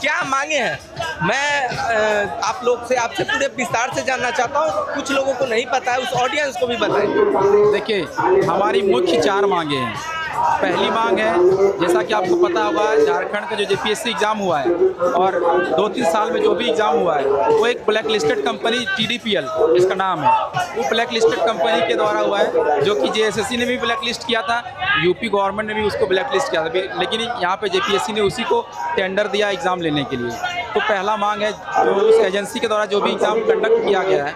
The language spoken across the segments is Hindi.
क्या मांगे हैं? मैं आप लोग से आपसे पूरे विस्तार से जानना चाहता हूँ, कुछ लोगों को नहीं पता है, उस ऑडियंस को भी बताएं। देखिए, हमारी मुख्य 4 मांगे हैं। पहली मांग है, जैसा कि आपको पता होगा, झारखंड का जो जेपीएससी एग्ज़ाम हुआ है और 2-3 साल में जो भी एग्ज़ाम हुआ है, वो एक ब्लैक लिस्टेड कंपनी टीडीपीएल जिसका नाम है, वो ब्लैक लिस्टेड कंपनी के द्वारा हुआ है, जो कि जेएसएससी ने भी ब्लैक लिस्ट किया था, यूपी गवर्नमेंट ने भी उसको ब्लैक लिस्ट किया था, लेकिन यहाँ पे जेपीएससी ने उसी को टेंडर दिया एग्ज़ाम लेने के लिए। तो पहला मांग है, जो उस एजेंसी के द्वारा जो भी एग्ज़ाम कंडक्ट किया गया है,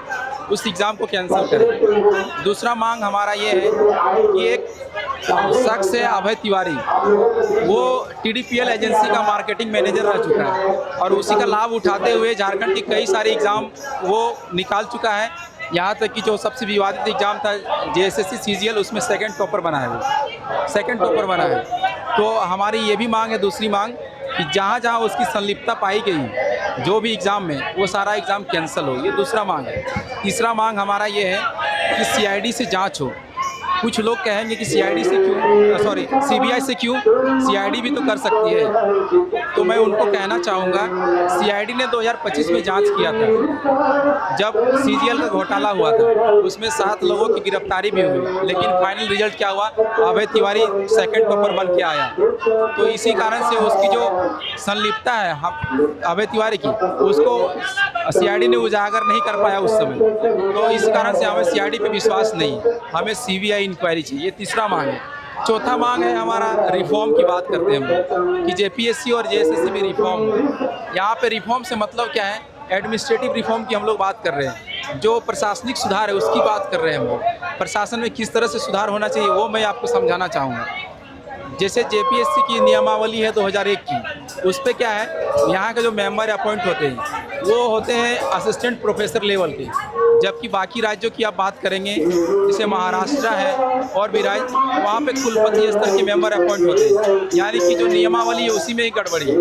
उस एग्ज़ाम को कैंसिल करें। दूसरा मांग हमारा ये है कि एक शख्स है अभय तिवारी, वो टीडीपीएल एजेंसी का मार्केटिंग मैनेजर रह चुका है और उसी का लाभ उठाते हुए झारखंड की कई सारे एग्ज़ाम वो निकाल चुका है। यहाँ तक कि जो सबसे विवादित एग्ज़ाम था जेएसएससी सीजीएल, उसमें सेकंड टॉपर बना है, वो सेकंड टॉपर बना है। तो हमारी ये भी मांग है, दूसरी मांग, कि जहाँ जहाँ उसकी संलिप्तता पाई गई जो भी एग्ज़ाम में, वो सारा एग्ज़ाम कैंसिल हो, ये दूसरा मांग है। तीसरा मांग हमारा ये है कि सीआईडी से जांच हो। कुछ लोग कहेंगे कि सीआईडी से क्यों, सॉरी सीबीआई से क्यों, सीआईडी भी तो कर सकती है। तो मैं उनको कहना चाहूँगा, सीआईडी ने 2025 में जांच किया था, जब सीजीएल का घोटाला हुआ था, उसमें 7 लोगों की गिरफ्तारी भी हुई, लेकिन फाइनल रिजल्ट क्या हुआ, अभय तिवारी सेकंड टॉपर बन के आया। तो इसी कारण से उसकी जो संलिप्तता है अभय तिवारी की, उसको सीआईडी ने उजागर नहीं कर पाया उस समय। तो इस कारण से हमें सीआईडी पे विश्वास नहीं है, हमें सीबीआई इंक्वायरी चाहिए। ये तीसरा मांग है। चौथा मांग है हमारा, रिफॉर्म की बात करते हैं हम लोग कि जेपीएससी और जेएसएससी में रिफॉर्म हो। यहाँ पे रिफॉर्म से मतलब क्या है, एडमिनिस्ट्रेटिव रिफॉर्म की हम लोग बात कर रहे हैं, जो प्रशासनिक सुधार है उसकी बात कर रहे हैं हम लोग। प्रशासन में किस तरह से सुधार होना चाहिए वो मैं आपको समझाना चाहूँगा। जैसे जेपीएससी की नियमावली है 2001 की, उस पर क्या है, यहाँ के जो मेंबर अपॉइंट होते हैं वो होते हैं असिस्टेंट प्रोफेसर लेवल के, जबकि बाकी राज्यों की आप बात करेंगे, जैसे महाराष्ट्र है और भी राज्य, वहाँ पे कुलपति स्तर के मेंबर अपॉइंट होते हैं। यानी कि जो नियमावली है उसी में ही गड़बड़ी है।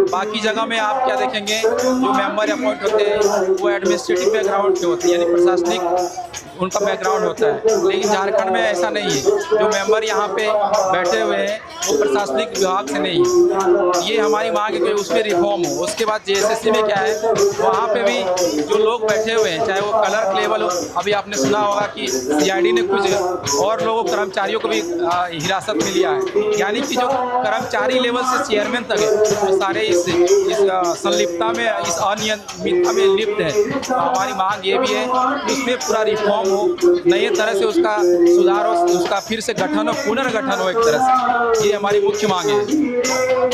बाकी जगह में आप क्या देखेंगे, जो मेंबर अपॉइंट होते हैं वो एडमिनिस्ट्रेटिव बैकग्राउंड के होते हैं, यानी प्रशासनिक उनका बैकग्राउंड होता है। लेकिन झारखंड में ऐसा नहीं है, जो मेंबर यहाँ पे बैठे हुए हैं वो प्रशासनिक विभाग से नहीं है। ये हमारी मांग है कि उसमें रिफॉर्म हो। उसके बाद जेएसएससी में क्या है, वहाँ पे भी जो लोग बैठे हुए हैं, चाहे वो क्लर्क लेवल हो, अभी आपने सुना होगा कि सीआईडी ने कुछ और लोगों कर्मचारियों को भी हिरासत में लिया है। यानी कि जो कर्मचारी लेवल से चेयरमैन तक है, वो सारे इस संलिप्तता में, इस अनियमितता में लिप्त है। तो हमारी मांग ये भी है कि उसमें पूरा रिफॉर्म हो, नए तरह से उसका सुधार हो, उसका फिर से गठन हो, पुनर्गठन हो एक तरह से। ये हमारी मुख्य मांगे हैं।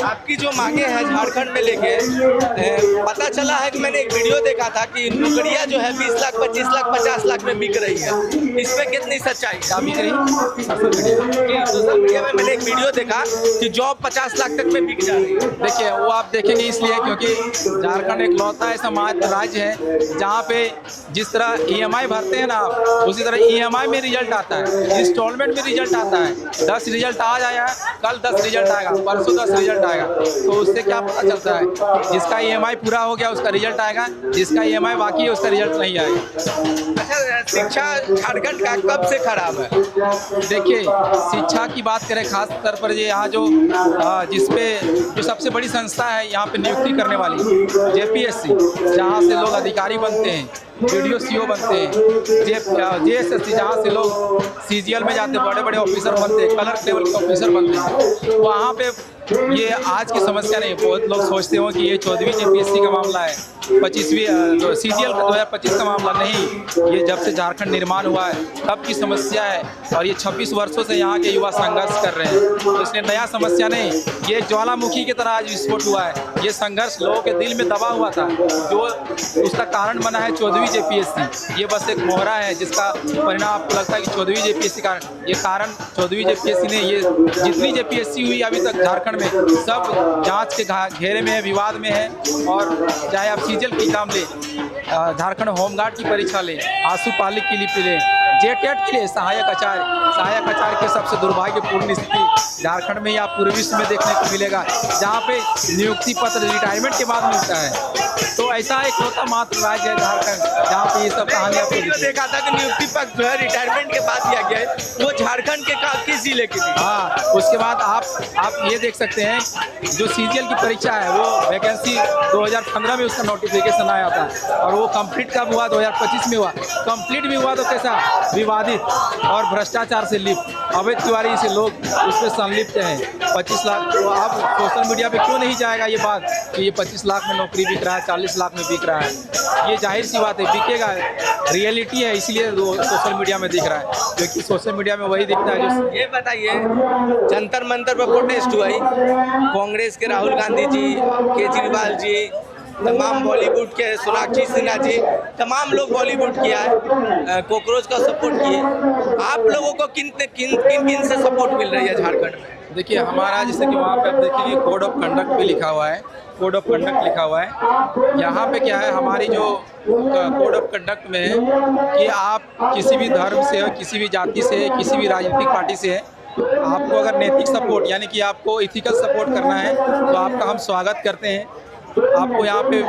आपकी जो मांगे हैं झारखंड में लेके, पता चला है कि मैंने एक वीडियो देखा था कि नौकरियां जो है 20 लाख, 25 लाख, 50 लाख में बिक रही है। इस पे कितनी सच्चाई है? बिक रही सोशल मीडिया में मैंने एक वीडियो देखा कि जॉब 50 लाख तक में बिक जा रही है। देखिए, वो आप देखेंगे इसलिए क्योंकि झारखंड एक लौता ऐसा राज्य है जहाँ पे जिस तरह ईएमआई भरते हैं ना आप, उसी तरह ईएमआई में रिजल्ट आता है, इंस्टॉलमेंट में रिजल्ट आता है। 10 रिजल्ट आज आया, कल 10 रिजल्ट आएगा, परसों 10 रिजल्ट आएगा। तो उससे क्या पता चलता है, जिसका ईएमआई पूरा हो गया उसका रिजल्ट आएगा, जिसका ईएमआई बाकी है उसका रिजल्ट नहीं आएगा। अच्छा, शिक्षा झारखंड का कब से खराब है? देखिए, शिक्षा की बात करें खास तौर पर, ये यहाँ जो जिसपे जो सबसे बड़ी संस्था है यहाँ पे नियुक्ति करने वाली, जेपीएससी, जहाँ से लोग अधिकारी बनते हैं, वीडियो सीओ बनते हैं, जेएसएससी जहाँ से लोग सीजीएल में जाते, बड़े बड़े ऑफिसर बनते हैं, क्लर्क लेवल के ऑफिसर बनते हैं, वहाँ पे ये आज की समस्या नहीं। बहुत लोग सोचते हो कि ये 14वीं जेपीएससी का मामला है, 25वीं सीजीएल का 2025 का मामला नहीं। ये जब से झारखंड निर्माण हुआ है तब की समस्या है और ये 26 वर्षों से यहाँ के युवा संघर्ष कर रहे हैं। तो इसलिए नया समस्या नहीं, ये ज्वालामुखी की तरह आज विस्फोट हुआ है। ये संघर्ष लोगों के दिल में दबा हुआ था, जो उसका कारण बना है 14वीं जेपीएससी। ये बस एक मोहरा है जिसका परिणाम आपको लगता है कि 14वीं जेपीएससी का ये कारण 14वीं जेपीएससी ने, ये जितनी जेपीएससी हुई अभी तक झारखंड में, सब जांच के घेरे में है, विवाद में है। और चाहे आप सीजीएल की एग्जाम ले, झारखंड होमगार्ड की परीक्षा ले, आंसू पालिक की लिपि ले, जेटेट के लिए सहायक आचार्य के सबसे दुर्भाग्यपूर्ण स्थिति झारखंड में या पूरे विश्व में देखने को मिलेगा, जहाँ पे नियुक्ति पत्र रिटायरमेंट के बाद मिलता है। तो ऐसा एक होता मात्र राज्य है झारखंड, जहाँ पे ये सब कहानियाँ आपको वीडियो देखा था कि नियुक्ति पत्र जो है रिटायरमेंट के बाद दिया गया है, वो झारखंड के किस जिले की थी? हाँ, उसके बाद आप ये देख सकते हैं जो सीजीएल की परीक्षा है वो वैकेंसी 2015 में उसका नोटिफिकेशन आया था और वो कंप्लीट कब हुआ? 2025 में हुआ। कंप्लीट भी हुआ तो कैसा? विवादित और भ्रष्टाचार से लिप्त अवैध तिवारी से लोग उसमें संलिप्त हैं। 25 लाख, तो आप सोशल मीडिया पे क्यों नहीं जाएगा ये बात कि ये 25 लाख में नौकरी बिक रहा है, 40 लाख में बिक रहा है? ये जाहिर सी बात है, बिकेगा, रियलिटी है, इसलिए वो सोशल मीडिया में दिख रहा है, क्योंकि सोशल मीडिया में वही दिखता है जो। ये बताइए, जंतर मंतर पर प्रोटेस्ट हुआ ही, कांग्रेस के राहुल गांधी जी, केजरीवाल जी, तमाम बॉलीवुड के सोनाक्षी सिन्हा जी, तमाम लोग बॉलीवुड किया है, कॉकरोच का सपोर्ट किए। आप लोगों को किन किन से सपोर्ट मिल रही है झारखंड में? देखिए, हमारा जैसे कि वहाँ पे आप देखेंगे कोड ऑफ कंडक्ट भी लिखा हुआ है, कोड ऑफ कंडक्ट लिखा हुआ है। यहाँ पे क्या है, हमारी जो कोड ऑफ कंडक्ट में है कि आप किसी भी धर्म से हो, किसी भी जाति से है, किसी भी राजनीतिक पार्टी से है, आपको अगर नैतिक सपोर्ट यानी कि आपको इथिकल सपोर्ट करना है तो आपका हम स्वागत करते हैं। आपको यहाँ पे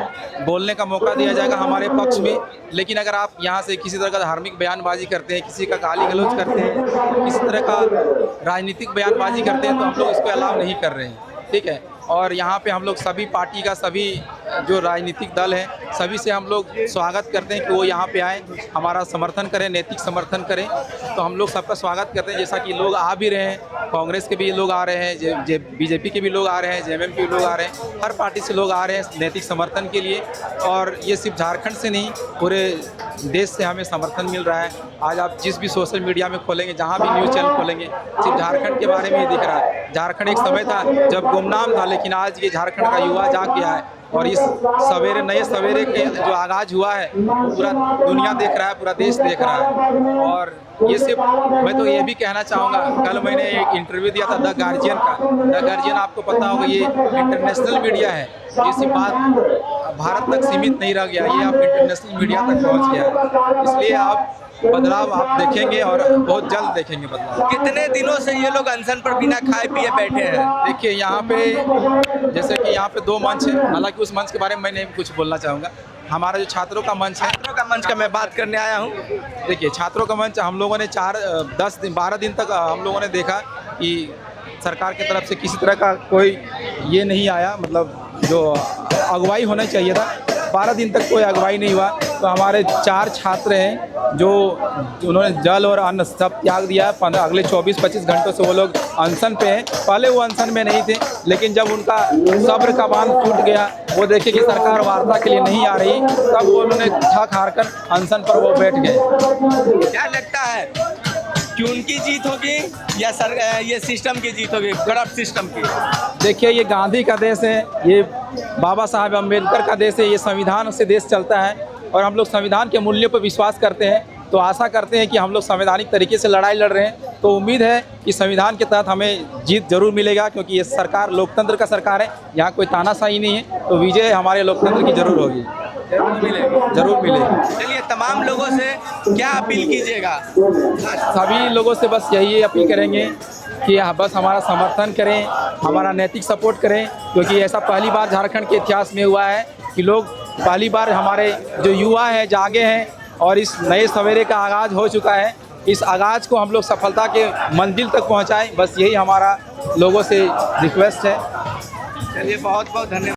बोलने का मौका दिया जाएगा हमारे पक्ष में, लेकिन अगर आप यहाँ से किसी तरह का धार्मिक बयानबाजी करते हैं, किसी का गाली गलौज करते हैं, किसी तरह का राजनीतिक बयानबाजी करते हैं तो हम लोग इसको अलाउ नहीं कर रहे हैं, ठीक है। और यहाँ पे हम लोग सभी पार्टी का, सभी जो राजनीतिक दल है, सभी से हम लोग स्वागत करते हैं कि वो यहाँ पे आएँ, हमारा समर्थन करें, नैतिक समर्थन करें। तो हम लोग सबका स्वागत करते हैं, जैसा कि लोग आ भी रहे हैं, कांग्रेस के भी लोग आ रहे हैं, बीजेपी के भी लोग आ रहे हैं, जेएमएम के भी लोग आ रहे हैं, हर पार्टी से लोग आ रहे हैं नैतिक समर्थन के लिए। और ये सिर्फ झारखंड से नहीं, पूरे देश से हमें समर्थन मिल रहा है। आज आप जिस भी सोशल मीडिया में खोलेंगे, जहाँ भी न्यूज़ चैनल खोलेंगे, सिर्फ झारखंड के बारे में ही दिख रहा है। झारखंड एक समय था जब गुमनाम था, लेकिन आज ये झारखंड का युवा जाग गया है और इस सवेरे, नए सवेरे के जो आगाज़ हुआ है पूरा दुनिया देख रहा है, पूरा देश देख रहा है। और ये सिर्फ, मैं तो ये भी कहना चाहूँगा, कल मैंने एक इंटरव्यू दिया था द गार्जियन का। द गार्जियन आपको पता होगा ये इंटरनेशनल मीडिया है, ये सिर्फ बात भारत तक सीमित नहीं रह गया, ये आप इंटरनेशनल मीडिया तक पहुँच गया है। इसलिए आप बदलाव आप देखेंगे और बहुत जल्द देखेंगे बदलाव। कितने दिनों से ये लोग अनशन पर बिना खाए पिए बैठे हैं? देखिए, यहाँ पे जैसे कि यहाँ पे 2 मंच है, हालांकि उस मंच के बारे में मैं नहीं कुछ बोलना चाहूँगा। हमारा जो छात्रों का मंच है, छात्रों का मंच का मैं बात करने आया हूँ। देखिए, छात्रों का मंच हम लोगों ने 12 दिन तक हम लोगों ने देखा कि सरकार की तरफ से किसी तरह का कोई ये नहीं आया, मतलब जो अगुवाई होना चाहिए था, 12 दिन तक कोई अगुवाई नहीं हुआ। तो हमारे 4 छात्र हैं जो उन्होंने जल और अन्न सब त्याग दिया। अगले 24-25 घंटों से वो लोग अनशन पे हैं। पहले वो अनशन में नहीं थे, लेकिन जब उनका सब्र का बांध टूट गया, वो देखे कि सरकार वार्ता के लिए नहीं आ रही, तब वो उन्होंने थक हार कर अनशन पर वो बैठ गए। क्या लगता है कि उनकी जीत होगी या ये सिस्टम की जीत होगी, करप्ट सिस्टम की? देखिए, ये गांधी का देश है, ये बाबा साहब अम्बेडकर का देश है, ये संविधान से देश चलता है और हम लोग संविधान के मूल्यों पर विश्वास करते हैं। तो आशा करते हैं कि हम लोग संवैधानिक तरीके से लड़ाई लड़ रहे हैं, तो उम्मीद है कि संविधान के तहत हमें जीत जरूर मिलेगा, क्योंकि ये सरकार लोकतंत्र का सरकार है, यहाँ कोई तानाशाही नहीं है। तो विजय हमारे लोकतंत्र की जरूर होगी, जरूर मिलेगी। चलिए, तमाम लोगों से क्या अपील कीजिएगा? सभी लोगों से बस यही अपील करेंगे कि बस हमारा समर्थन करें, हमारा नैतिक सपोर्ट करें, क्योंकि ऐसा पहली बार झारखंड के इतिहास में हुआ है कि लोग पहली बार, हमारे जो युवा हैं जागे हैं और इस नए सवेरे का आगाज़ हो चुका है। इस आगाज़ को हम लोग सफलता के मंजिल तक पहुंचाएं, बस यही हमारा लोगों से रिक्वेस्ट है। चलिए, बहुत बहुत धन्यवाद।